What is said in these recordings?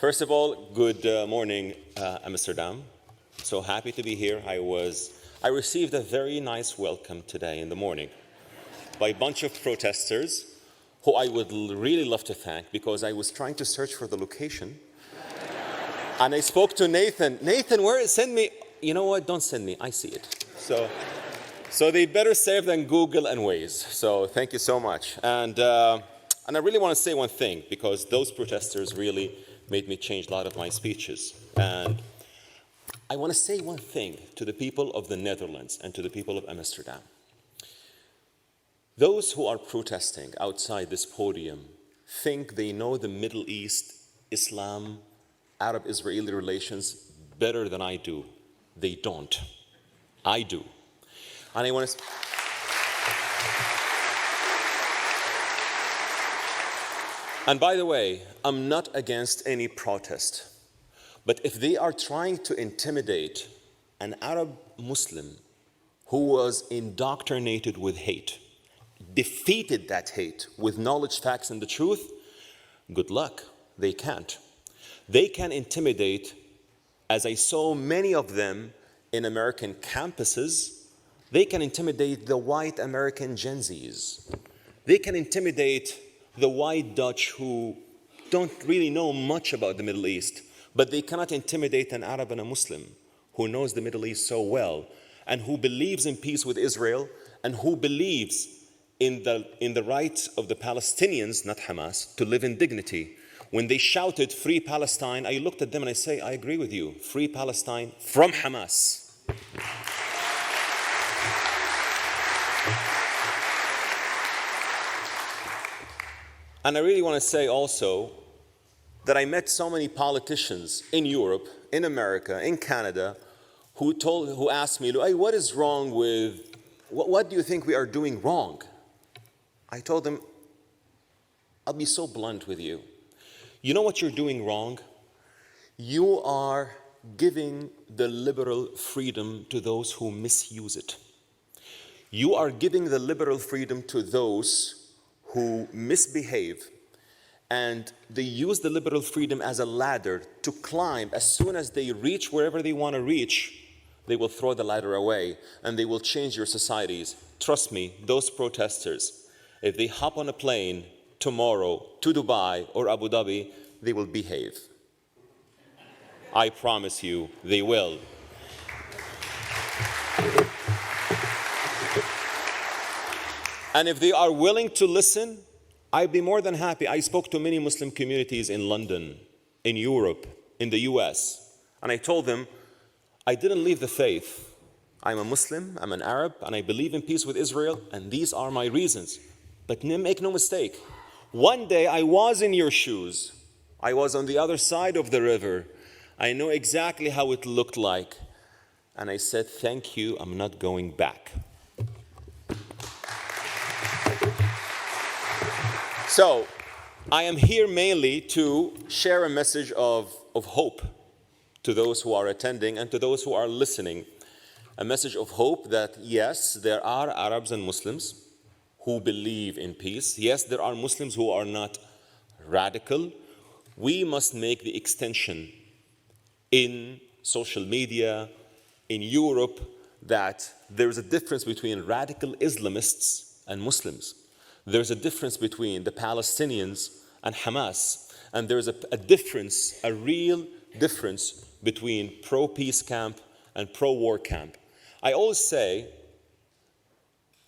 First of all, good morning, Amsterdam. So happy to be here. I received a very nice welcome today in the morning by a bunch of protesters who I would really love to thank because I was trying to search for the location. And I spoke to Nathan. Nathan, send me. You know what? Don't send me. I see it. So they better save than Google and Waze. So thank you so much. And I really want to say one thing because those protesters really made me change a lot of my speeches. And I want to say one thing to the people of the Netherlands and to the people of Amsterdam. Those who are protesting outside this podium think they know the Middle East, Islam, Arab-Israeli relations better than I do. They don't. I do. And I want to... And by the way, I'm not against any protest. But if they are trying to intimidate an Arab Muslim who was indoctrinated with hate, defeated that hate with knowledge, facts, and the truth, good luck. They can't. They can intimidate, as I saw many of them in American campuses, they can intimidate the white American Gen Zs. They can intimidate the white Dutch who don't really know much about the Middle East, but they cannot intimidate an Arab and a Muslim who knows the Middle East so well and who believes in peace with Israel and who believes in the rights of the Palestinians, not Hamas, to live in dignity. When they shouted, "Free Palestine," I looked at them and I say, I agree with you. Free Palestine from Hamas. And I really want to say also that I met so many politicians in Europe, in America, in Canada, who asked me, "Hey, what is wrong with, what do you think we are doing wrong?" I told them, I'll be so blunt with you. You know what you're doing wrong? You are giving the liberal freedom to those who misuse it. You are giving the liberal freedom to those who misbehave, and they use the liberal freedom as a ladder to climb. As soon as they reach wherever they want to reach, they will throw the ladder away and they will change your societies. Trust me, those protesters, if they hop on a plane tomorrow to Dubai or Abu Dhabi, they will behave. I promise you, they will. And if they are willing to listen, I'd be more than happy. I spoke to many Muslim communities in London, in Europe, in the US, and I told them, I didn't leave the faith. I'm a Muslim, I'm an Arab, and I believe in peace with Israel, and these are my reasons. But make no mistake, one day I was in your shoes. I was on the other side of the river. I know exactly how it looked like. And I said, thank you, I'm not going back. So, I am here mainly to share a message of hope to those who are attending and to those who are listening. A message of hope that, yes, there are Arabs and Muslims who believe in peace. Yes, there are Muslims who are not radical. We must make the extension in social media, in Europe, that there's a difference between radical Islamists and Muslims. There's a difference between the Palestinians and Hamas, and there's a difference, a real difference between pro-peace camp and pro-war camp. I always say,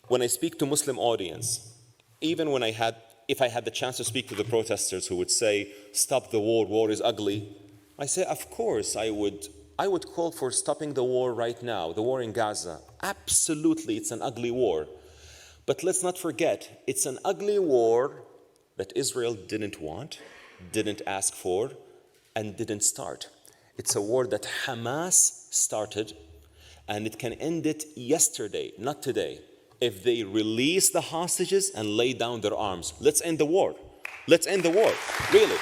when I speak to Muslim audience, even when if I had the chance to speak to the protesters who would say, stop the war is ugly, I say, of course I would call for stopping the war right now, the war in Gaza. Absolutely, it's an ugly war. But let's not forget, it's an ugly war that Israel didn't want, didn't ask for, and didn't start. It's a war that Hamas started, and it can end it yesterday, not today, if they release the hostages and lay down their arms. Let's end the war. Let's end the war, really.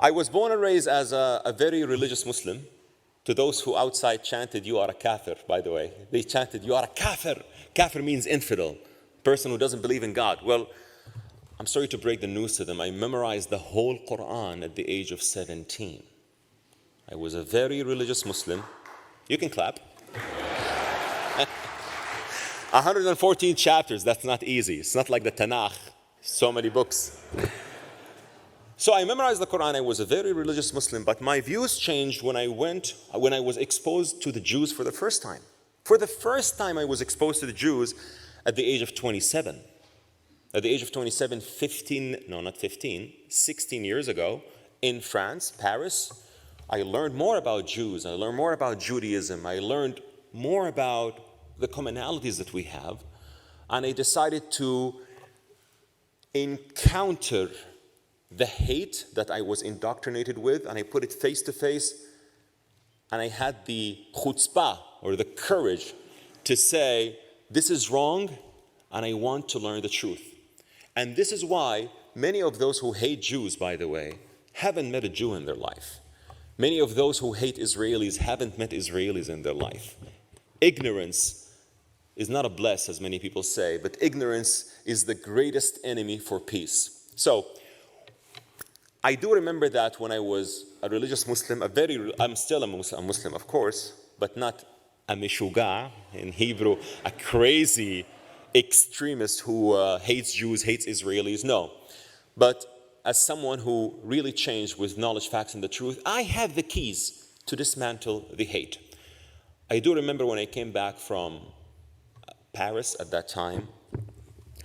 I was born and raised as a very religious Muslim. To those who outside chanted, "You are a kafir," by the way. They chanted, "You are a kafir." Kafir means infidel, person who doesn't believe in God. Well, I'm sorry to break the news to them, I memorized the whole Quran at the age of 17. I was a very religious Muslim. You can clap. 114 chapters, that's not easy. It's not like the Tanakh, so many books. So I memorized the Quran. I was a very religious Muslim, but my views changed when I was exposed to the Jews for the first time. For the first time, I was exposed to the Jews at the age of 27. At the age of 27, 16 years ago, in France, Paris, I learned more about Jews. I learned more about Judaism. I learned more about the commonalities that we have. And I decided to encounter the hate that I was indoctrinated with, and I put it face to face, and I had the chutzpah, or the courage, to say, this is wrong, and I want to learn the truth. And this is why many of those who hate Jews, by the way, haven't met a Jew in their life. Many of those who hate Israelis haven't met Israelis in their life. Ignorance is not a bliss, as many people say, but ignorance is the greatest enemy for peace. So, I do remember that when I was a religious Muslim, I'm still a Muslim, of course, but not a mishuga, in Hebrew, a crazy extremist who hates Jews, hates Israelis, no. But as someone who really changed with knowledge, facts, and the truth, I have the keys to dismantle the hate. I do remember when I came back from Paris at that time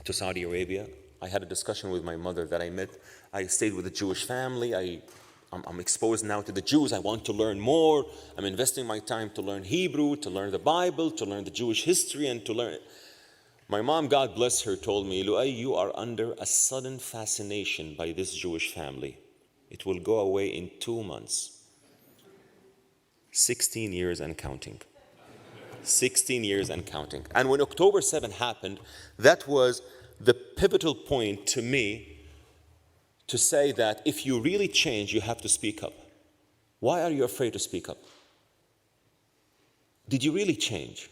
to Saudi Arabia, I had a discussion with my mother that I met. I stayed with a Jewish family. I'm exposed now to the Jews. I want to learn more. I'm investing my time to learn Hebrew, to learn the Bible, to learn the Jewish history, and to learn it. My mom, God bless her, told me, Loay, you are under a sudden fascination by this Jewish family. It will go away in 2 months. 16 years and counting. 16 years and counting. And when October 7 happened, that was the pivotal point to me to say that if you really change, you have to speak up. Why are you afraid to speak up? Did you really change?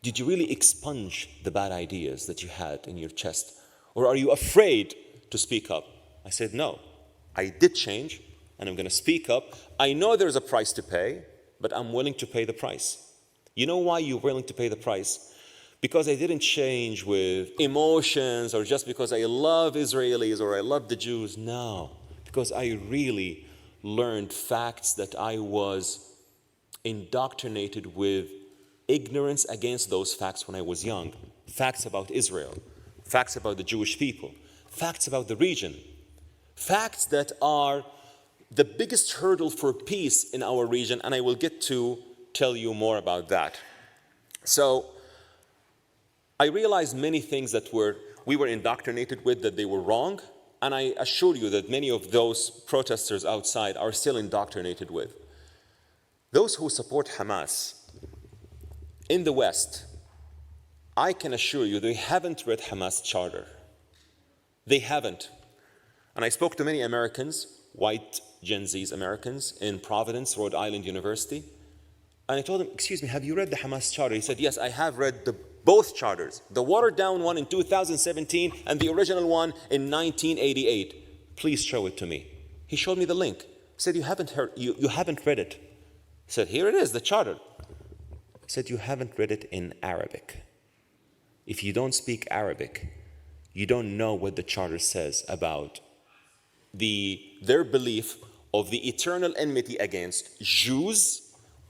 Did you really expunge the bad ideas that you had in your chest? Or are you afraid to speak up? I said, no, I did change, and I'm going to speak up. I know there's a price to pay, but I'm willing to pay the price. You know why you're willing to pay the price? Because I didn't change with emotions or just because I love Israelis or I love the Jews. No, because I really learned facts that I was indoctrinated with ignorance against those facts when I was young. Facts about Israel, facts about the Jewish people, facts about the region, facts that are the biggest hurdle for peace in our region, and I will get to tell you more about that. So, I realized many things that we were indoctrinated with, that they were wrong, and I assure you that many of those protesters outside are still indoctrinated with. Those who support Hamas in the West, I can assure you they haven't read Hamas charter. They haven't. And I spoke to many Americans, white Gen Zs Americans, in Providence, Rhode Island University, and I told them, excuse me, have you read the Hamas charter? He said, yes, I have read both charters, the watered-down one in 2017 and the original one in 1988. Please show it to me. He showed me the link. He said, you haven't read it. He said, here it is, the charter. He said, you haven't read it in Arabic. If you don't speak Arabic, you don't know what the charter says about their belief of the eternal enmity against Jews,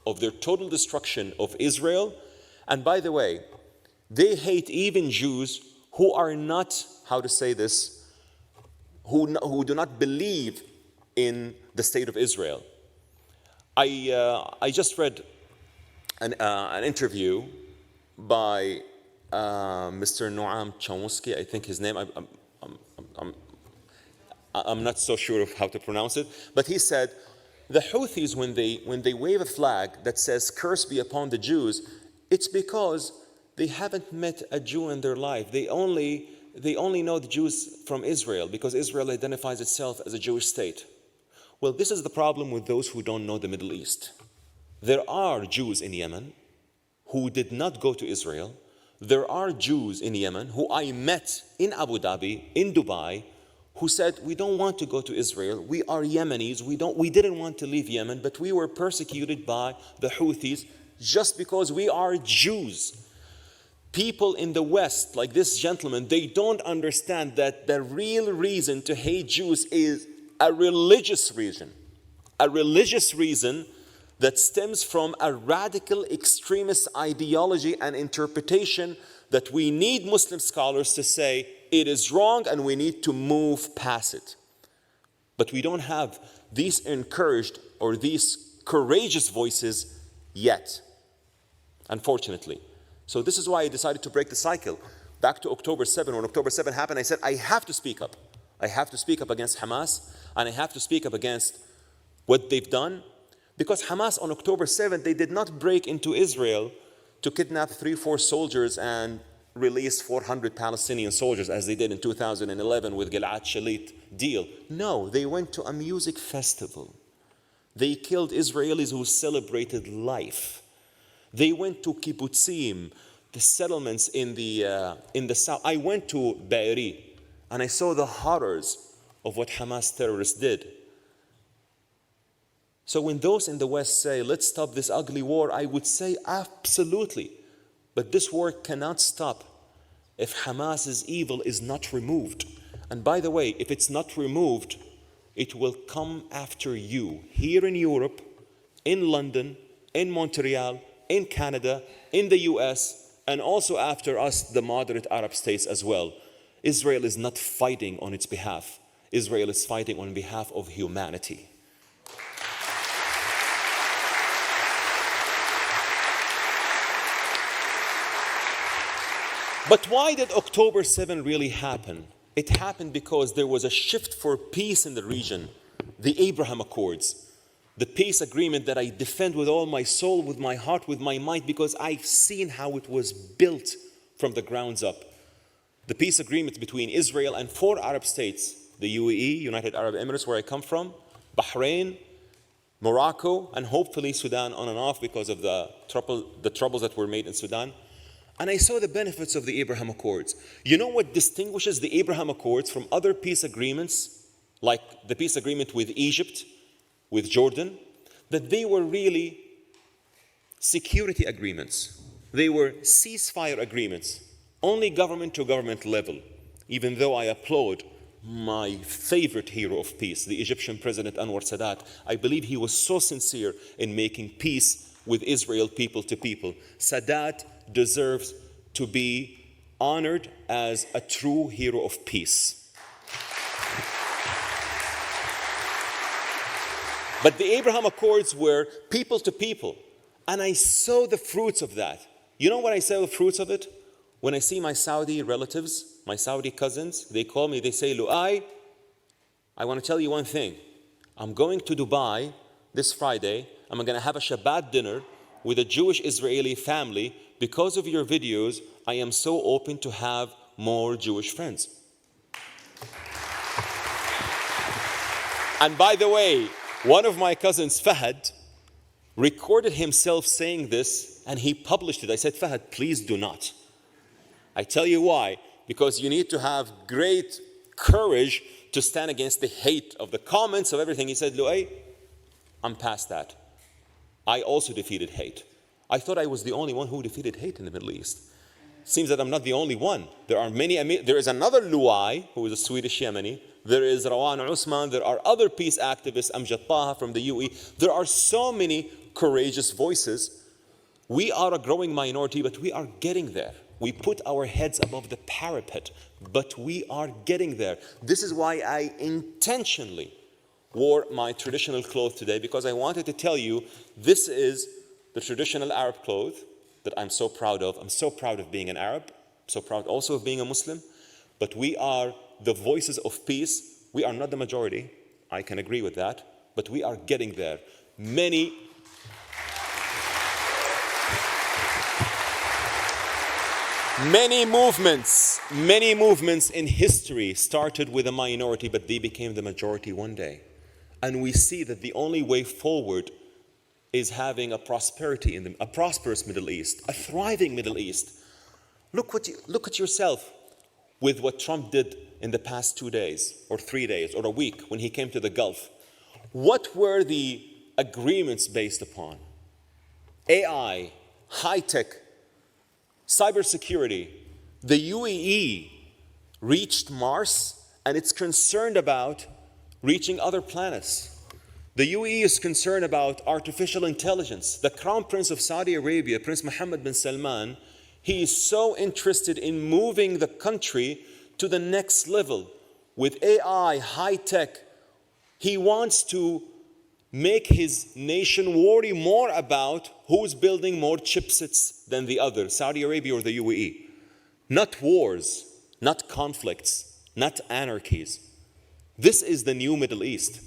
of their total destruction of Israel. And by the way, they hate even Jews who are not, how to say this, who do not believe in the state of Israel. I just read an interview by Mr. Noam Chomsky, I think his name. I'm not so sure of how to pronounce it, but he said the Houthis, when they wave a flag that says "Curse be upon the Jews," it's because they haven't met a Jew in their life. They only know the Jews from Israel because Israel identifies itself as a Jewish state. Well, this is the problem with those who don't know the Middle East. There are Jews in Yemen who did not go to Israel, There are Jews in Yemen who I met in Abu Dhabi, in Dubai, who said, we don't want to go to Israel. We are Yemenis. We didn't want to leave Yemen, but we were persecuted by the Houthis just because we are Jews. People in the West, like this gentleman, they don't understand that the real reason to hate Jews is a religious reason. A religious reason that stems from a radical extremist ideology and interpretation that we need Muslim scholars to say it is wrong and we need to move past it. But we don't have these encouraged or these courageous voices yet, unfortunately. So this is why I decided to break the cycle. Back to October 7, when October 7 happened, I said, I have to speak up. I have to speak up against Hamas, and I have to speak up against what they've done. Because Hamas on October 7th, they did not break into Israel to kidnap 3-4 soldiers and release 400 Palestinian soldiers as they did in 2011 with Gilad Shalit deal. No, they went to a music festival. They killed Israelis who celebrated life. They went to kibbutzim, the settlements in the south. I went to Be'eri and I saw the horrors of what Hamas terrorists did. So when those in the West say, let's stop this ugly war, I would say absolutely. But this war cannot stop if Hamas's evil is not removed. And by the way, if it's not removed, it will come after you. Here in Europe, in London, in Montreal, in Canada, in the US, and also after us, the moderate Arab states as well. Israel is not fighting on its behalf. Israel is fighting on behalf of humanity. But why did October 7 really happen? It happened because there was a shift for peace in the region, the Abraham Accords, the peace agreement that I defend with all my soul, with my heart, with my mind, because I've seen how it was built from the grounds up. The peace agreement between Israel and 4 Arab states, the UAE, United Arab Emirates, where I come from, Bahrain, Morocco, and hopefully Sudan on and off because of the troubles that were made in Sudan. And I saw the benefits of the Abraham Accords. You know what distinguishes the Abraham Accords from other peace agreements, like the peace agreement with Egypt, with Jordan? That they were really security agreements. They were ceasefire agreements, only government to government level. Even though I applaud my favorite hero of peace, the Egyptian President Anwar Sadat, I believe he was so sincere in making peace with Israel people to people. Sadat deserves to be honored as a true hero of peace. But the Abraham Accords were people to people, and I saw the fruits of that. You know what I saw the fruits of it? When I see my Saudi relatives, my Saudi cousins, they call me, they say, Loay, I want to tell you one thing. I'm going to Dubai this Friday. I'm going to have a Shabbat dinner with a Jewish Israeli family. Because of your videos, I am so open to have more Jewish friends. And by the way, one of my cousins, Fahad, recorded himself saying this and he published it. I said, Fahad, please do not. I tell you why. Because you need to have great courage to stand against the hate of the comments of everything. He said, Loay, I'm past that. I also defeated hate. I thought I was the only one who defeated hate in the Middle East. Seems that I'm not the only one. There are many. There is another Loay, who is a Swedish Yemeni. There is Rawan Usman. There are other peace activists, Amjad Taha from the UAE. There are so many courageous voices. We are a growing minority, but we are getting there. We put our heads above the parapet, but we are getting there. This is why I intentionally wore my traditional clothes today, because I wanted to tell you this is the traditional Arab clothes that I'm so proud of. I'm so proud of being an Arab, so proud also of being a Muslim, but we are the voices of peace. We are not the majority, I can agree with that, but we are getting there. Many movements in history started with a minority, but they became the majority one day. And we see that the only way forward is having a prosperous Middle East, a thriving Middle East. Look at yourself with what Trump did in the past 2 days or 3 days or a week when he came to the Gulf. What were the agreements based upon? AI, high-tech, cybersecurity. The UAE reached Mars and it's concerned about reaching other planets. The UAE is concerned about artificial intelligence. The Crown Prince of Saudi Arabia, Prince Mohammed bin Salman, he is so interested in moving the country to the next level with AI, high-tech. He wants to make his nation worry more about who's building more chipsets than the other, Saudi Arabia or the UAE. Not wars, not conflicts, not anarchies. This is the new Middle East.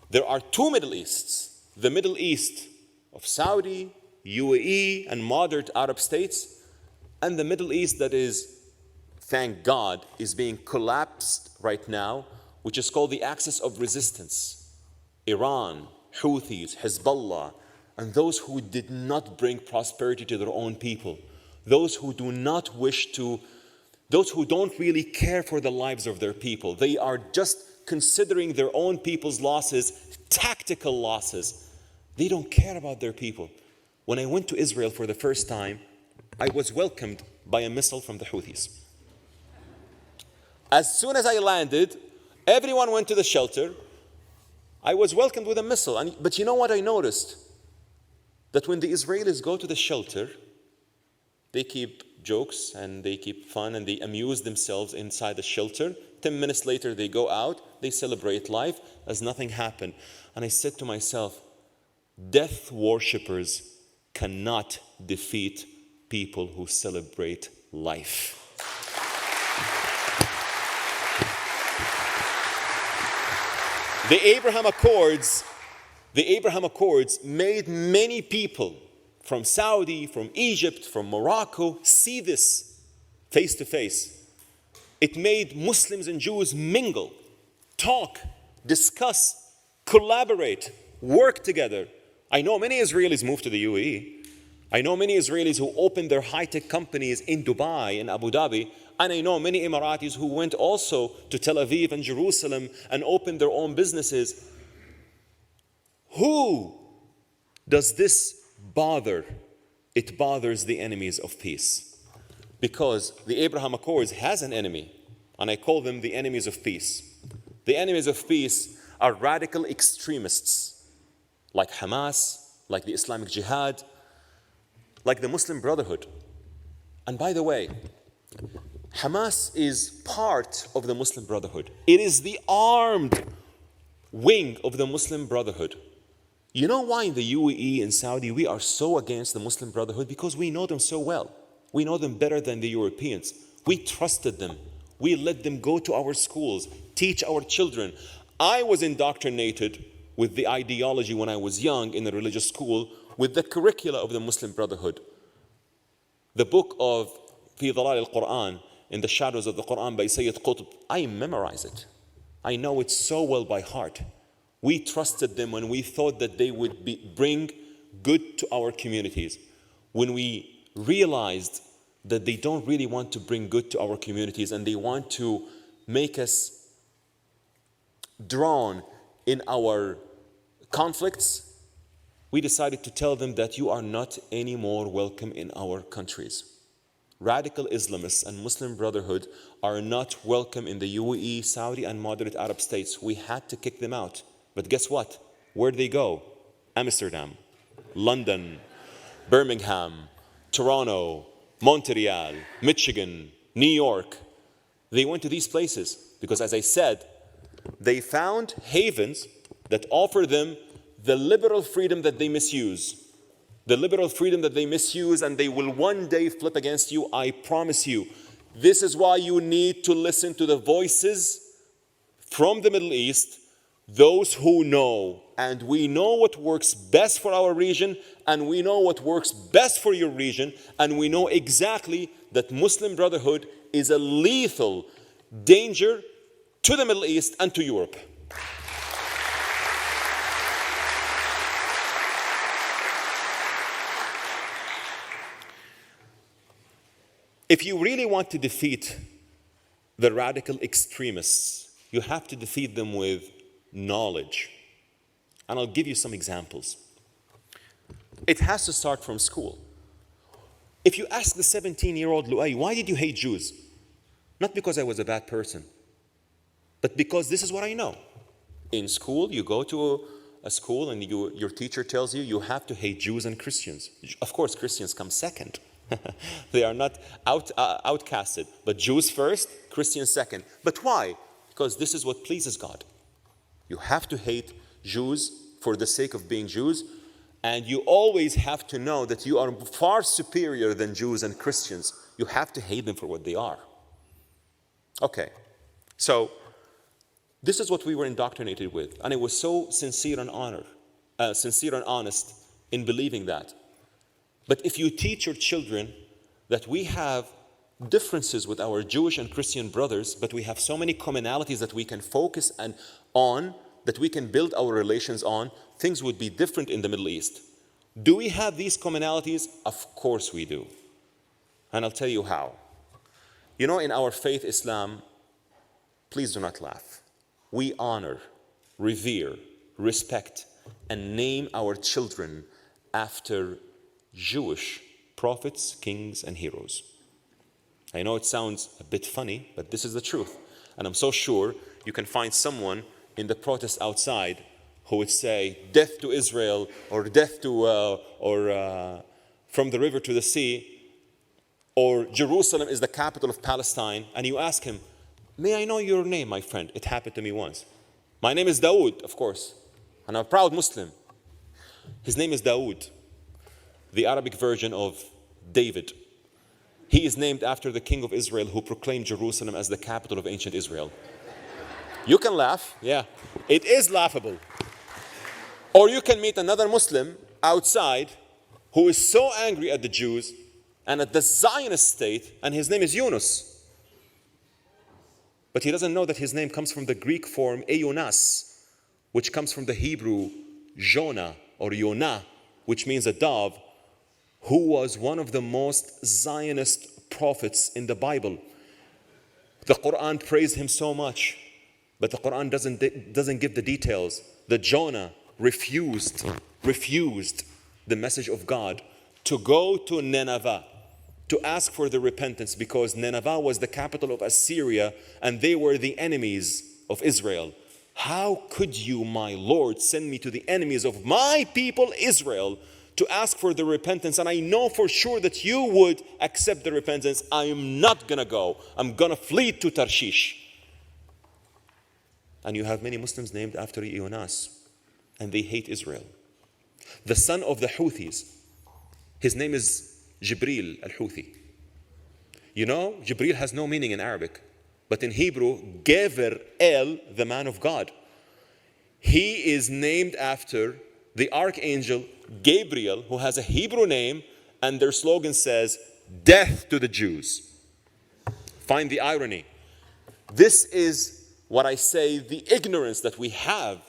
There are two Middle Easts. The Middle East of Saudi, UAE, and moderate Arab states, and the Middle East that is, thank God, is being collapsed right now, which is called the axis of resistance. Iran, Houthis, Hezbollah, and those who did not bring prosperity to their own people. Those who do not wish to, those who don't really care for the lives of their people. They are just considering their own people's losses, tactical losses. They don't care about their people. When I went to Israel for the first time, I was welcomed by a missile from the Houthis. As soon as I landed, everyone went to the shelter. I was welcomed with a missile. But you know what I noticed? That when the Israelis go to the shelter, they keep jokes and they keep fun and they amuse themselves inside the shelter. 10 minutes later, they go out, they celebrate life as nothing happened. And I said to myself, death worshippers cannot defeat people who celebrate life. The Abraham Accords made many people from Saudi, from Egypt, from Morocco see this face to face. It made Muslims and Jews mingle, talk, discuss, collaborate, work together. I know many Israelis moved to the UAE. I know many Israelis who opened their high-tech companies in Dubai and Abu Dhabi. And I know many Emiratis who went also to Tel Aviv and Jerusalem and opened their own businesses. Who does this bother? It bothers the enemies of peace. Because the Abraham Accords has an enemy, and I call them the enemies of peace. The enemies of peace are radical extremists, like Hamas, like the Islamic Jihad, like the Muslim Brotherhood. And by the way, Hamas is part of the Muslim Brotherhood. It is the armed wing of the Muslim Brotherhood. You know why in the UAE and Saudi we are so against the Muslim Brotherhood? Because we know them so well. We know them better than the Europeans. We trusted them. We let them go to our schools, teach our children. I was indoctrinated with the ideology when I was young in the religious school with the curricula of the Muslim Brotherhood. The book of في ظلال القرآن, In the Shadows of the Quran by Sayyid Qutb, I memorize it. I know it so well by heart. We trusted them when we thought that they would bring good to our communities. When we realized that they don't really want to bring good to our communities and they want to make us drown in our conflicts, we decided to tell them that you are not any more welcome in our countries. Radical Islamists and Muslim Brotherhood are not welcome in the UAE, Saudi, and moderate Arab states. We had to kick them out. But guess what? Where'd they go? Amsterdam, London, Birmingham, Toronto, Montreal, Michigan, New York. They went to these places because, as I said, they found havens that offer them the liberal freedom that they misuse. The liberal freedom that they misuse, and they will one day flip against you, I promise you. This is why you need to listen to the voices from the Middle East, those who know. And we know what works best for our region, and we know what works best for your region, and we know exactly that Muslim Brotherhood is a lethal danger to the Middle East and to Europe. If you really want to defeat the radical extremists, you have to defeat them with knowledge. And I'll give you some examples. It has to start from school. If you ask the 17-year-old Loay, why did you hate Jews? Not because I was a bad person, but because this is what I know. In school, you go to a school and your teacher tells you you have to hate Jews and Christians. Of course, Christians come second. They are not outcasted, but Jews first, Christians second. But why? Because this is what pleases God. You have to hate Jews for the sake of being Jews, and you always have to know that you are far superior than Jews and Christians. You have to hate them for what they are. Okay, so this is what we were indoctrinated with, and it was so sincere and honest in believing that. But if you teach your children that we have differences with our Jewish and Christian brothers, but we have so many commonalities that we can focus on, that we can build our relations on, things would be different in the Middle East. Do we have these commonalities? Of course we do. And I'll tell you how. You know, in our faith, Islam, please do not laugh. We honor, revere, respect, and name our children after Jewish prophets, kings, and heroes. I know it sounds a bit funny, but this is the truth. And I'm so sure you can find someone in the protest outside who would say, death to Israel, or death to, from the river to the sea, or Jerusalem is the capital of Palestine, and you ask him, may I know your name, my friend? It happened to me once. My name is Dawood, of course, and I'm a proud Muslim. His name is Dawood, the Arabic version of David. He is named after the king of Israel who proclaimed Jerusalem as the capital of ancient Israel. You can laugh, yeah, it is laughable. Or you can meet another Muslim outside who is so angry at the Jews and at the Zionist state, and his name is Yunus. But he doesn't know that his name comes from the Greek form Eunas, which comes from the Hebrew Jonah or Yonah, which means a dove, who was one of the most Zionist prophets in the Bible. The Quran praised him so much, but the Quran doesn't give the details. That Jonah refused the message of God to go to Nineveh to ask for the repentance, because Nineveh was the capital of Assyria and they were the enemies of Israel. How could you, my Lord, send me to the enemies of my people Israel to ask for the repentance? And I know for sure that you would accept the repentance. I am not going to go. I'm going to flee to Tarshish. And you have many Muslims named after Eunas, and they hate Israel. The son of the Houthis, his name is Jibril al-Houthi. You know, Jibril has no meaning in Arabic, but in Hebrew, Gever El, the man of God. He is named after the archangel Gabriel, who has a Hebrew name, and their slogan says, death to the Jews. Find the irony. This is what I say, the ignorance that we have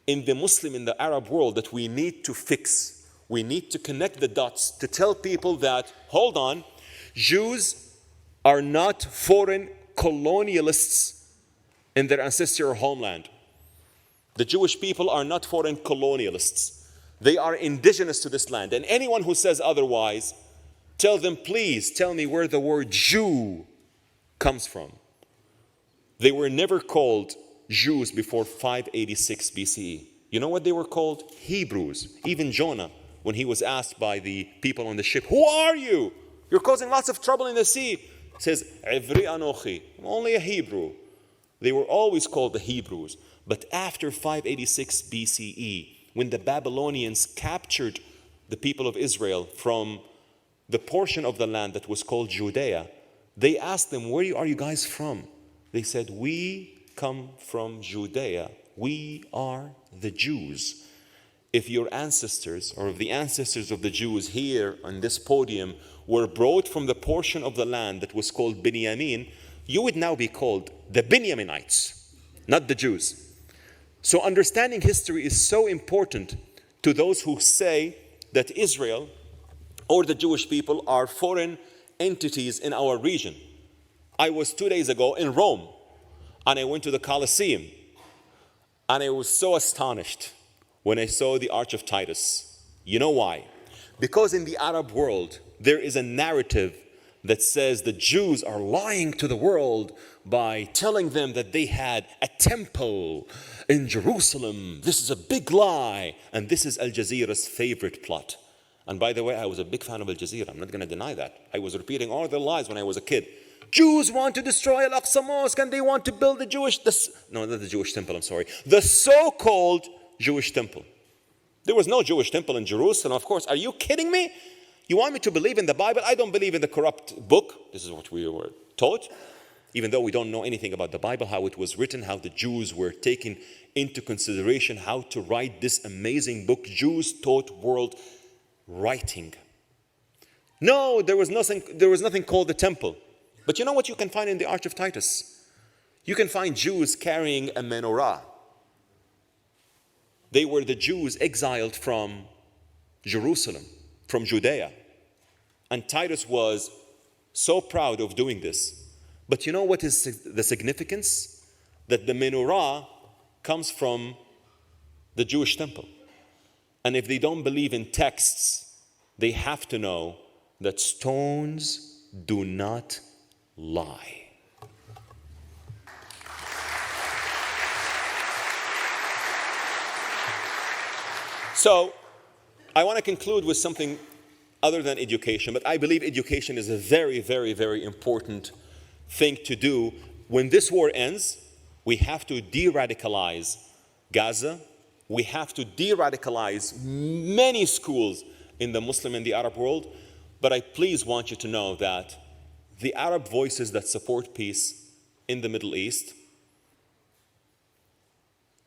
in the Arab world that we need to fix. We need to connect the dots to tell people that, hold on, Jews are not foreign colonialists in their ancestral homeland. The Jewish people are not foreign colonialists. They are indigenous to this land. And anyone who says otherwise, tell them, please tell me where the word Jew comes from. They were never called Jews before 586 BCE. You know what they were called? Hebrews. Even Jonah, when he was asked by the people on the ship, who are you? You're causing lots of trouble in the sea. Says, Ivri Anochi, I'm only a Hebrew. They were always called the Hebrews. But after 586 BCE, when the Babylonians captured the people of Israel from the portion of the land that was called Judea, they asked them, where are you guys from? They said, we come from Judea. We are the Jews. If your ancestors, or if the ancestors of the Jews here on this podium were brought from the portion of the land that was called Binyamin, you would now be called the Binyaminites, not the Jews. So understanding history is so important to those who say that Israel or the Jewish people are foreign entities in our region. I was 2 days ago in Rome, and I went to the Colosseum, and I was so astonished when I saw the Arch of Titus. You know why? Because in the Arab world, there is a narrative that says the Jews are lying to the world by telling them that they had a temple in Jerusalem. This is a big lie. And this is Al Jazeera's favorite plot. And by the way, I was a big fan of Al Jazeera. I'm not going to deny that. I was repeating all their lies when I was a kid. Jews want to destroy Al-Aqsa Mosque and they want to build the the so-called Jewish temple. There was no Jewish temple in Jerusalem, of course. Are you kidding me? You want me to believe in the Bible? I don't believe in the corrupt book. This is what we were taught. Even though we don't know anything about the Bible, how it was written, how the Jews were taken into consideration, how to write this amazing book, Jews taught world writing. No, there was nothing called the temple. But you know what you can find in the Arch of Titus? You can find Jews carrying a menorah. They were the Jews exiled from Jerusalem, from Judea. And Titus was so proud of doing this. But you know what is the significance? That the menorah comes from the Jewish temple. And if they don't believe in texts, they have to know that stones do not lie. So, I want to conclude with something other than education, but I believe education is a very, very, very important thing to do. When this war ends, we have to de-radicalize Gaza. We have to de-radicalize many schools in the Muslim and the Arab world. But I please want you to know that the Arab voices that support peace in the Middle East,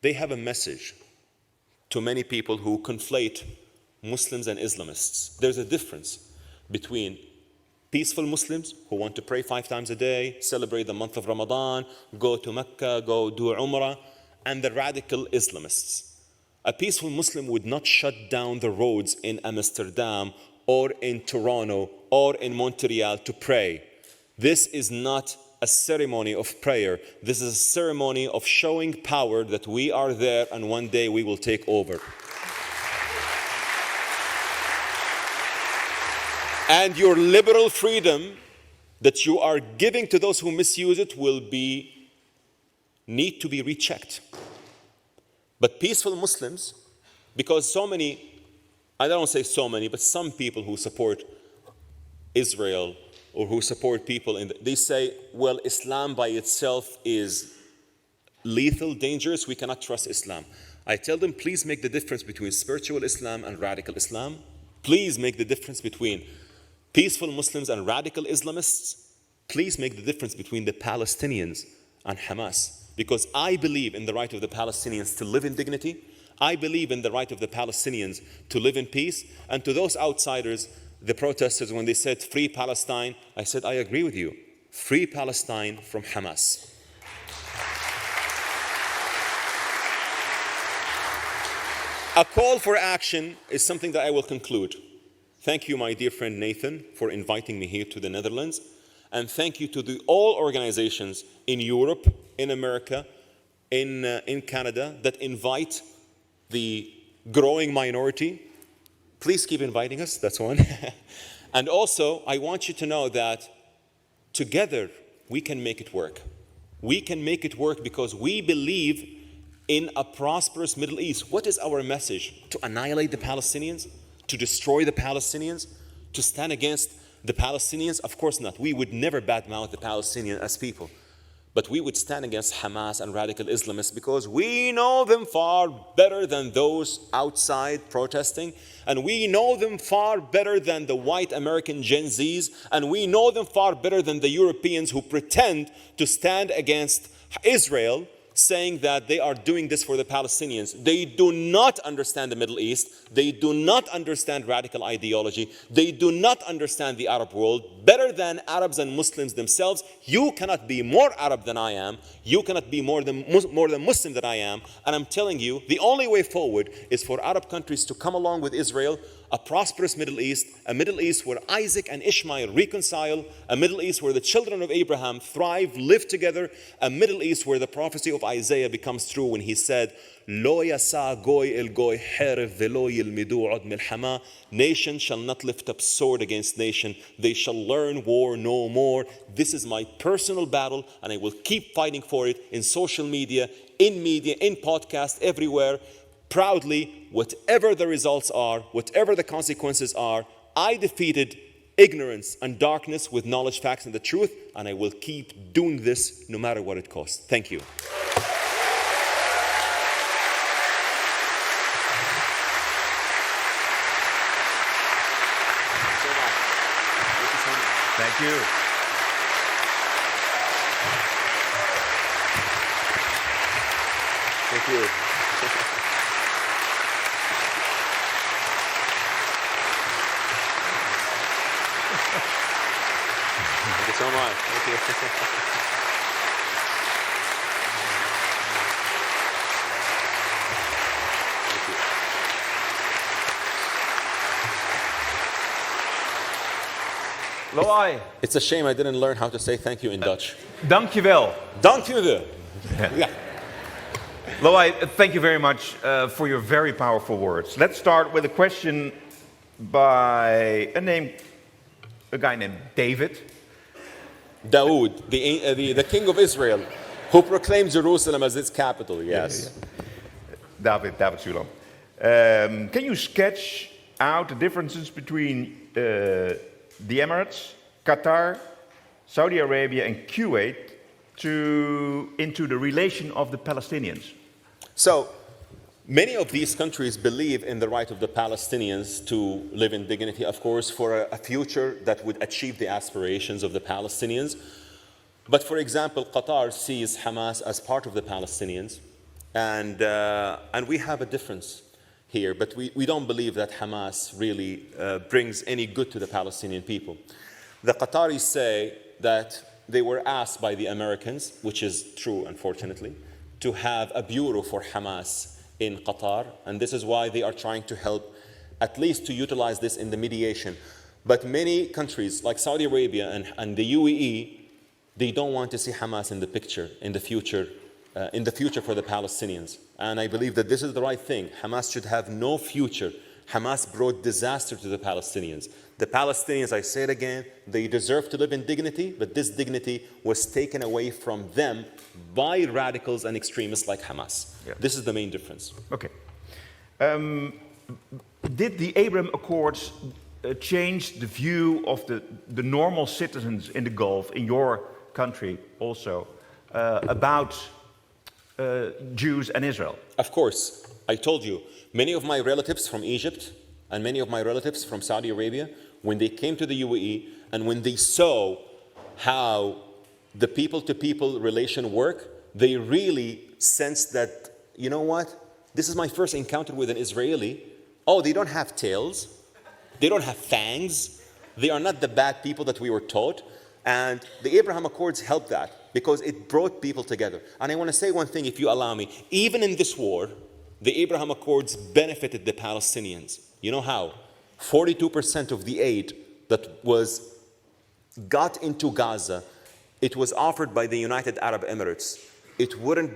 they have a message to many people who conflate Muslims and Islamists. There's a difference between peaceful Muslims who want to pray 5 times a day, celebrate the month of Ramadan, go to Mecca, go do Umrah, and the radical Islamists. A peaceful Muslim would not shut down the roads in Amsterdam or in Toronto or in Montreal to pray. This is not a ceremony of prayer. This is a ceremony of showing power that we are there and one day we will take over. And your liberal freedom that you are giving to those who misuse it will need to be rechecked. But peaceful Muslims, because so many, I don't say so many, but some people who support Israel or who support people, they say, well, Islam by itself is lethal, dangerous, we cannot trust Islam. I tell them, please make the difference between spiritual Islam and radical Islam. Please make the difference between peaceful Muslims and radical Islamists. Please make the difference between the Palestinians and Hamas. Because I believe in the right of the Palestinians to live in dignity. I believe in the right of the Palestinians to live in peace. And to those outsiders, the protesters, when they said free Palestine, I said, I agree with you. Free Palestine from Hamas. A call for action is something that I will conclude. Thank you, my dear friend Nathan, for inviting me here to the Netherlands. And thank you to all organizations in Europe, in America, in Canada that invite the growing minority. Please keep inviting us, that's one. And also, I want you to know that together we can make it work. We can make it work because we believe in a prosperous Middle East. What is our message? To annihilate the Palestinians? To destroy the Palestinians? To stand against the Palestinians? Of course not. We would never badmouth the Palestinians as people. But we would stand against Hamas and radical Islamists because we know them far better than those outside protesting. And we know them far better than the white American Gen Zs. And we know them far better than the Europeans who pretend to stand against Israel, saying that they are doing this for the Palestinians. They do not understand the Middle East. They do not understand radical ideology. They do not understand the Arab world better than Arabs and Muslims themselves. You cannot be more Arab than I am. You cannot be more than Muslim than I am. And I'm telling you, the only way forward is for Arab countries to come along with Israel. a prosperous Middle East, a Middle East where Isaac and Ishmael reconcile, a Middle East where the children of Abraham thrive, live together, a Middle East where the prophecy of Isaiah becomes true when he said, Lo yasa goy el goy herif velo yilmidu ud milhama. Nation shall not lift up sword against nation. They shall learn war no more. This is my personal battle, and I will keep fighting for it in social media, in podcasts, everywhere. Proudly, whatever the results are, whatever the consequences are, I defeated ignorance and darkness with knowledge, facts, and the truth, and I will keep doing this no matter what it costs. Thank you. Thank you. Thank you. Thank you so much. Thank you. Loay. It's a shame I didn't learn how to say thank you in Dutch. Dankjewel. Dank u wel. Yeah. Loay, thank you very much for your very powerful words. Let's start with a question by a guy named David. Dawood, the king of Israel, who proclaimed Jerusalem as its capital, yes. David Sulam. Can you sketch out the differences between the Emirates, Qatar, Saudi Arabia and Kuwait into the relation of the Palestinians? So, many of these countries believe in the right of the Palestinians to live in dignity, of course, for a future that would achieve the aspirations of the Palestinians. But for example, Qatar sees Hamas as part of the Palestinians, and we have a difference here, but we don't believe that Hamas really brings any good to the Palestinian people. The Qataris say that they were asked by the Americans, which is true, unfortunately, to have a bureau for Hamas in Qatar, and this is why they are trying to help, at least to utilize this in the mediation. But many countries, like Saudi Arabia and the UAE, they don't want to see Hamas in the picture in the future for the Palestinians. And I believe that this is the right thing. Hamas should have no future. Hamas brought disaster to the Palestinians. The Palestinians, I say it again, they deserve to live in dignity, but this dignity was taken away from them by radicals and extremists like Hamas. Yeah. This is the main difference. Okay. Did the Abraham Accords change the view of the normal citizens in the Gulf, in your country also, about Jews and Israel? Of course. I told you, many of my relatives from Egypt and many of my relatives from Saudi Arabia, when they came to the UAE and when they saw how the people-to-people relation work, they really sensed that, you know what? This is my first encounter with an Israeli. Oh, they don't have tails. They don't have fangs. They are not the bad people that we were taught. And the Abraham Accords helped that because it brought people together. And I want to say one thing, if you allow me. Even in this war, the Abraham Accords benefited the Palestinians. You know how? 42% of the aid that got into Gaza, it was offered by the United Arab Emirates. It wouldn't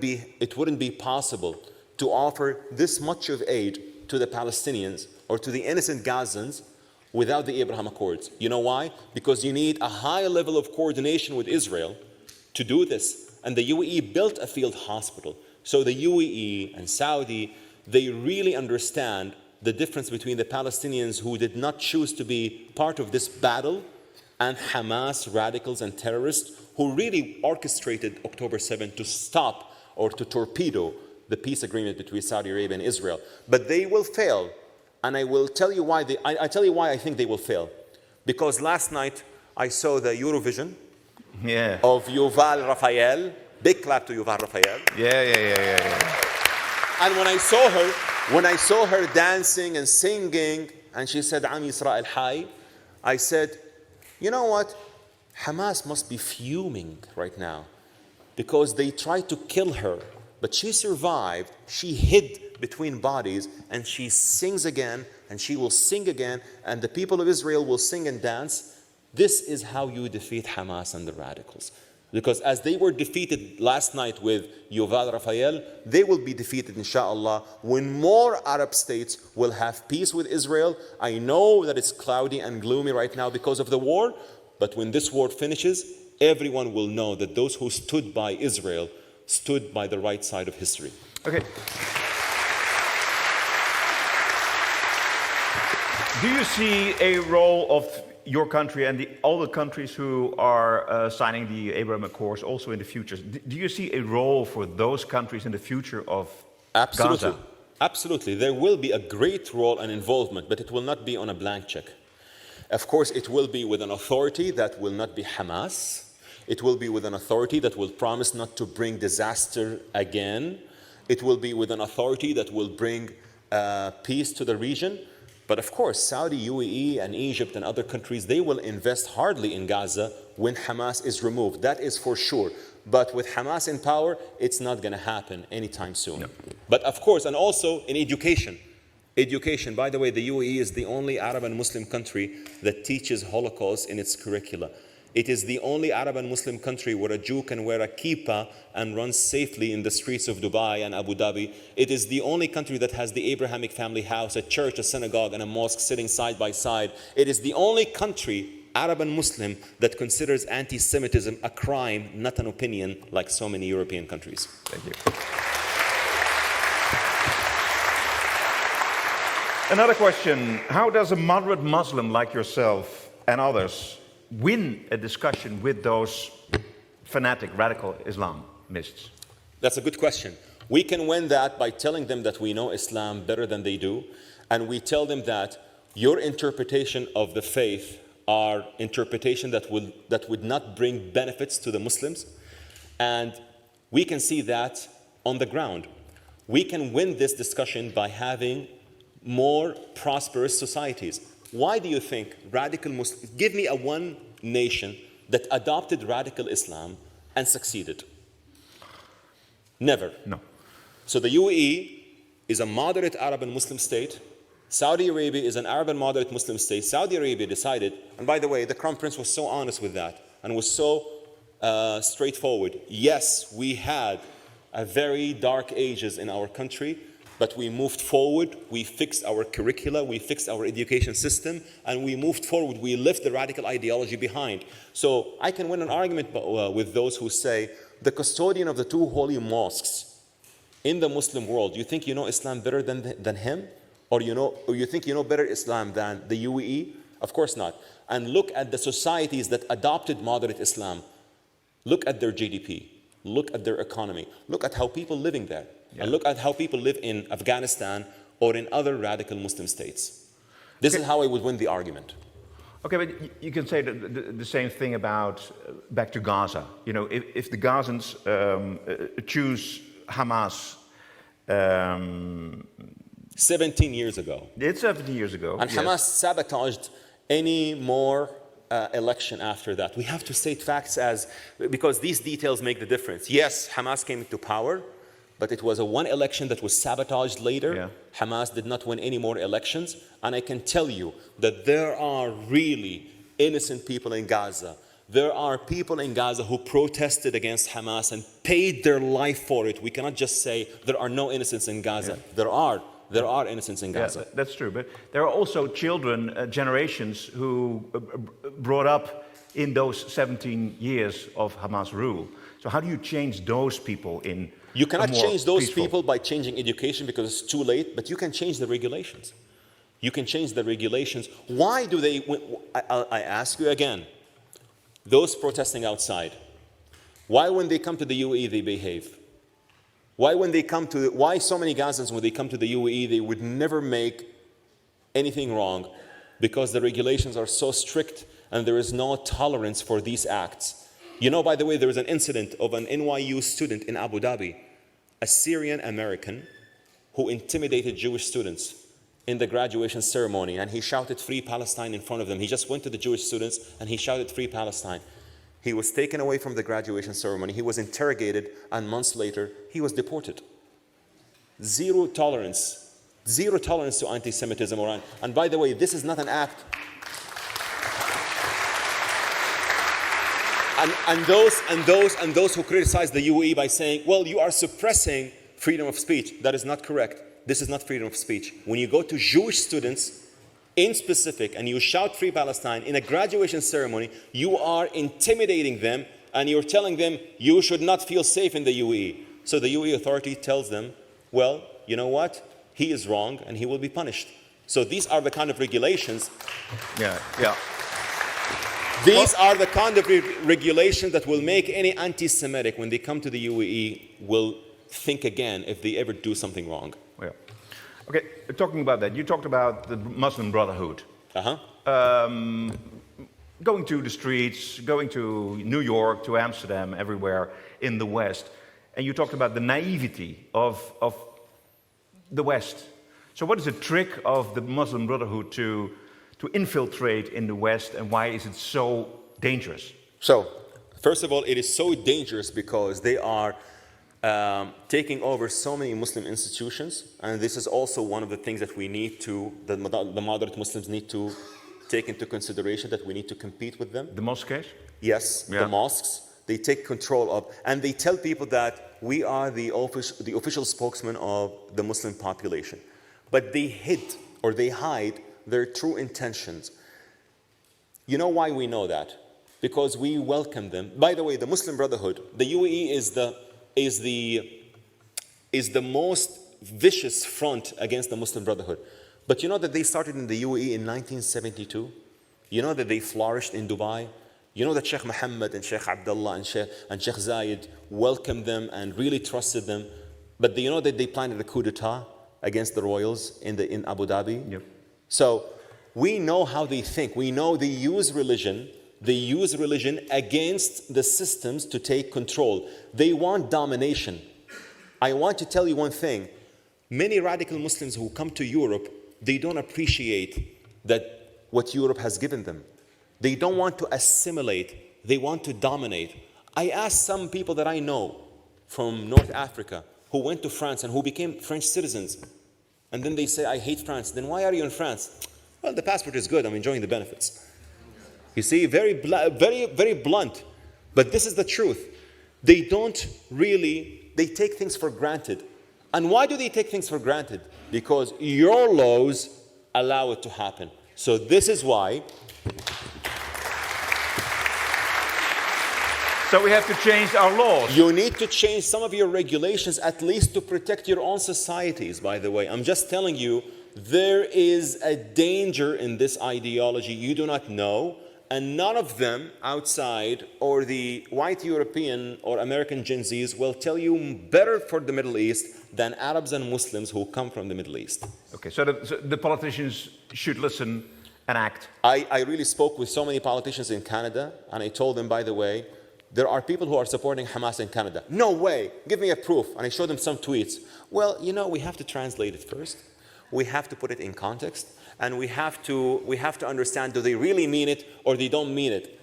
be possible to offer this much of aid to the Palestinians or to the innocent Gazans without the Abraham Accords. You know why? Because you need a high level of coordination with Israel to do this. And the UAE built a field hospital. So the UAE and Saudi, they really understand the difference between the Palestinians who did not choose to be part of this battle and Hamas radicals and terrorists who really orchestrated October 7 to stop or to torpedo the peace agreement between Saudi Arabia and Israel. But they will fail. And I will tell you why. I tell you why I think they will fail. Because last night I saw the Eurovision of Yuval Raphael. Big clap to Yuval Raphael. Yeah. And when I saw her dancing and singing, and she said, Am Yisrael Hay, I said, you know what? Hamas must be fuming right now because they tried to kill her, but she survived. She hid between bodies, and she sings again and she will sing again, and the people of Israel will sing and dance. This is how you defeat Hamas and the radicals. Because as they were defeated last night with Yuval Rafael, they will be defeated, inshallah, when more Arab states will have peace with Israel. I know that it's cloudy and gloomy right now because of the war, but when this war finishes, everyone will know that those who stood by Israel stood by the right side of history. Okay. Do you see a role of your country and all the countries who are signing the Abraham Accords also in the future? Do you see a role for those countries in the future of Absolutely. Gaza? Absolutely. There will be a great role and involvement, but it will not be on a blank check. Of course, it will be with an authority that will not be Hamas. It will be with an authority that will promise not to bring disaster again. It will be with an authority that will bring peace to the region. But of course, Saudi, UAE, and Egypt and other countries, they will invest hardly in Gaza when Hamas is removed. That is for sure. But with Hamas in power, it's not going to happen anytime soon. No. But of course, and also in education. Education, by the way, the UAE is the only Arab and Muslim country that teaches Holocaust in its curricula. It is the only Arab and Muslim country where a Jew can wear a kippah and run safely in the streets of Dubai and Abu Dhabi. It is the only country that has the Abrahamic family house, a church, a synagogue, and a mosque sitting side by side. It is the only country, Arab and Muslim, that considers anti-Semitism a crime, not an opinion, like so many European countries. Thank you. Another question. How does a moderate Muslim like yourself and others win a discussion with those fanatic radical Islamists? That's a good question. We can win that by telling them that we know Islam better than they do, and we tell them that your interpretation of the faith are interpretation that would not bring benefits to the Muslims, and we can see that on the ground. We can win this discussion by having more prosperous societies. Why do you think radical Muslims, give me one nation that adopted radical Islam and succeeded? Never. No. So the UAE is a moderate Arab and Muslim state. Saudi Arabia is an Arab and moderate Muslim state. Saudi Arabia decided, and by the way, the Crown Prince was so honest with that and was so straightforward. Yes, we had a very dark ages in our country, but we moved forward, we fixed our curricula, we fixed our education system, and we moved forward. We left the radical ideology behind. So I can win an argument with those who say, the custodian of the two holy mosques in the Muslim world, you think you know Islam better than him? Or you think you know better Islam than the UAE? Of course not. And look at the societies that adopted moderate Islam. Look at their GDP. Look at their economy. Look at how people living there. Yeah. And look at how people live in Afghanistan or in other radical Muslim states. This is how I would win the argument. Okay, but you can say the same thing about back to Gaza. You know, if the Gazans choose Hamas 17 years ago. It's 17 years ago. And yes. Hamas sabotaged any more election after that. We have to state facts because these details make the difference. Yes, Hamas came into power, but it was one election that was sabotaged later. Yeah. Hamas did not win any more elections. And I can tell you that there are really innocent people in Gaza. There are people in Gaza who protested against Hamas and paid their life for it. We cannot just say there are no innocents in Gaza. Yeah. There are innocents in Gaza. Yeah, that's true. But there are also children, generations who brought up in those 17 years of Hamas rule. So how do you change those people in? You cannot change those people by changing education because it's too late, but you can change the regulations. You can change the regulations. Why do they, I ask you again, those protesting outside, why when they come to the UAE they behave? Why so many Gazans when they come to the UAE they would never make anything wrong? Because the regulations are so strict and there is no tolerance for these acts. You know, by the way, there was an incident of an NYU student in Abu Dhabi, a Syrian American who intimidated Jewish students in the graduation ceremony, and he shouted "Free Palestine" in front of them. He just went to the Jewish students and he shouted "Free Palestine." He was taken away from the graduation ceremony. He was interrogated, and months later, he was deported. Zero tolerance. zero tolerance to anti-Semitism. And by the way, this is not an act. And those who criticize the UAE by saying, well, you are suppressing freedom of speech. That is not correct. This is not freedom of speech. When you go to Jewish students in specific and you shout Free Palestine in a graduation ceremony, you are intimidating them and you're telling them you should not feel safe in the UAE. So the UAE authority tells them, well, you know what? He is wrong and he will be punished. So these are the kind of regulations. Yeah. These are the kind of regulations that will make any anti-Semitic, when they come to the UAE, will think again if they ever do something wrong. Yeah. Okay, talking about that, you talked about the Muslim Brotherhood. Going to the streets, going to New York, to Amsterdam, everywhere in the West, and you talked about the naivety of the West. So what is the trick of the Muslim Brotherhood to infiltrate in the West, and why is it so dangerous? So, first of all, it is so dangerous because they are taking over so many Muslim institutions, and this is also one of the things that we need to, the moderate Muslims need to take into consideration, that we need to compete with them. The mosques? Yes, the mosques. They take control of, and they tell people that we are the official spokesman of the Muslim population. But they hide their true intentions. You know why we know that? Because we welcome them. By the way, the Muslim Brotherhood, the UAE is the most vicious front against the Muslim Brotherhood. But you know that they started in the UAE in 1972? You know that they flourished in Dubai? You know that Sheikh Mohammed and Sheikh Abdullah and Sheikh Zayed welcomed them and really trusted them? But do you know that they planned a coup d'etat against the royals in Abu Dhabi? Yep. So we know how they think. We know they use religion against the systems to take control. They want domination. I want to tell you one thing. Many radical Muslims who come to Europe, they don't appreciate that what Europe has given them. They don't want to assimilate. They want to dominate. I asked some people that I know from North Africa who went to France and who became French citizens. And then they say, I hate France. Then why are you in France? Well, the passport is good. I'm enjoying the benefits. You see, very blunt. But this is the truth. They take things for granted. And why do they take things for granted? Because your laws allow it to happen. So this is why. So we have to change our laws. You need to change some of your regulations, at least to protect your own societies, by the way. I'm just telling you, there is a danger in this ideology you do not know, and none of them outside, or the white European or American Gen Zs, will tell you better for the Middle East than Arabs and Muslims who come from the Middle East. Okay, so the politicians should listen and act. I really spoke with so many politicians in Canada, and I told them, by the way, there are people who are supporting Hamas in Canada. No way. Give me a proof. And I showed them some tweets. Well, you know, we have to translate it first. We have to put it in context. And we have to understand, do they really mean it or they don't mean it?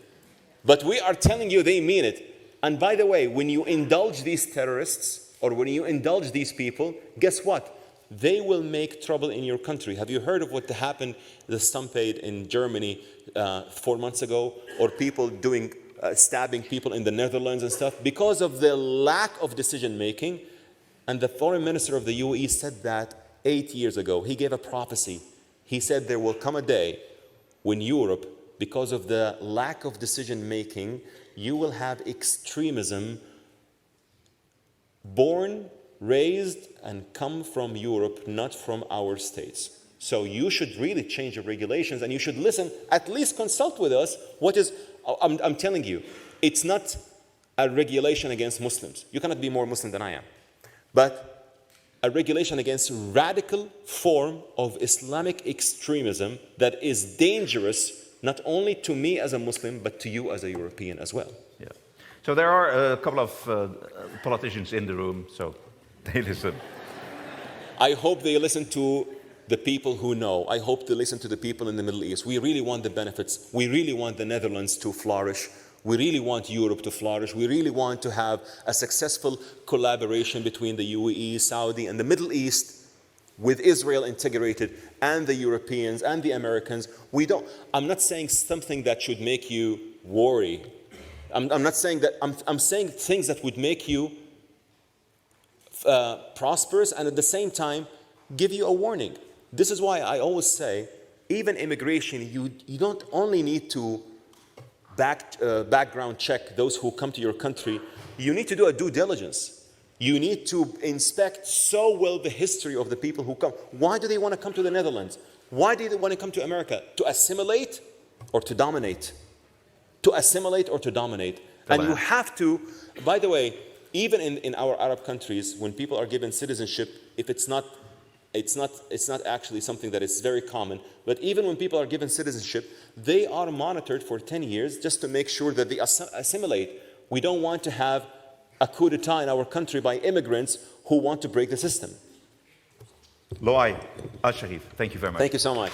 But we are telling you they mean it. And by the way, when you indulge these terrorists or when you indulge these people, guess what? They will make trouble in your country. Have you heard of what happened, the stampede in Germany 4 months ago? Or people doing stabbing people in the Netherlands and stuff because of the lack of decision making. And the foreign minister of the UAE said that 8 years ago. He gave a prophecy. He said there will come a day when Europe, because of the lack of decision making, you will have extremism born, raised, and come from Europe, not from our states. So you should really change your regulations, and you should listen, at least consult with us. I'm telling you, it's not a regulation against Muslims. You cannot be more Muslim than I am. But a regulation against radical form of Islamic extremism that is dangerous, not only to me as a Muslim, but to you as a European as well. Yeah. So there are a couple of politicians in the room, so they listen. I hope they listen to the people who know. I hope they listen to the people in the Middle East. We really want the benefits. We really want the Netherlands to flourish. We really want Europe to flourish. We really want to have a successful collaboration between the UAE, Saudi, and the Middle East with Israel integrated and the Europeans and the Americans. I'm not saying something that should make you worry. I'm not saying that, I'm saying things that would make you prosperous and at the same time give you a warning. This is why I always say, even immigration, you don't only need to background check those who come to your country. You need to do a due diligence. You need to inspect so well the history of the people who come. Why do they want to come to the Netherlands? Why do they want to come to America? To assimilate or to dominate? To assimilate or to dominate. And you have to, by the way, even in our Arab countries, when people are given citizenship, if it's not actually something that is very common, but even when people are given citizenship, they are monitored for 10 years just to make sure that they assimilate. We don't want to have a coup d'etat in our country by immigrants who want to break the system. Loay Alshareef, thank you very much. Thank you so much.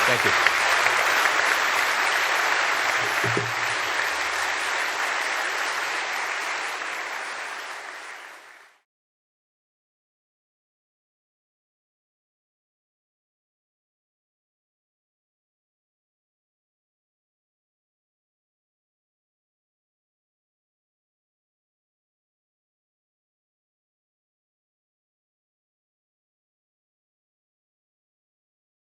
Thank you.